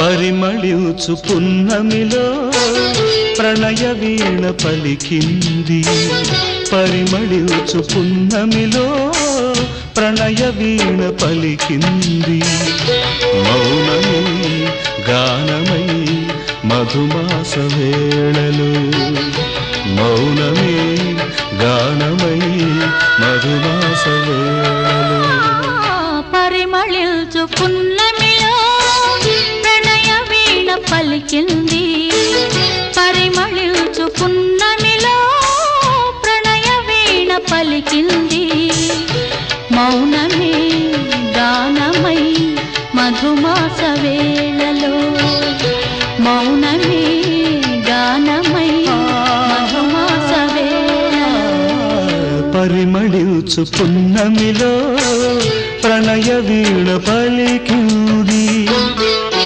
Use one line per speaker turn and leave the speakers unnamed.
పరిమళించు పున్నమిలో ప్రణయ వీణ పలికింది పరిమళించు పున్నమిలో ప్రణయ వీణ పలికింది మౌనమే గానమై మధుమాస వేళలో మౌనమే గానమై మధుమాస వేళలో
పరిమళించు పున్నమిలో ప్రణయ వీణ పలికింది పరిమళించు పున్నమిలో ప్రణయ వీణ పలికింది మౌనమే గానమై మధుమాస వేళలో మౌనమే గానమై మధుమాస వేళలో
పరిమళించు పున్నమిలో ప్రణయ వీణ పలికింది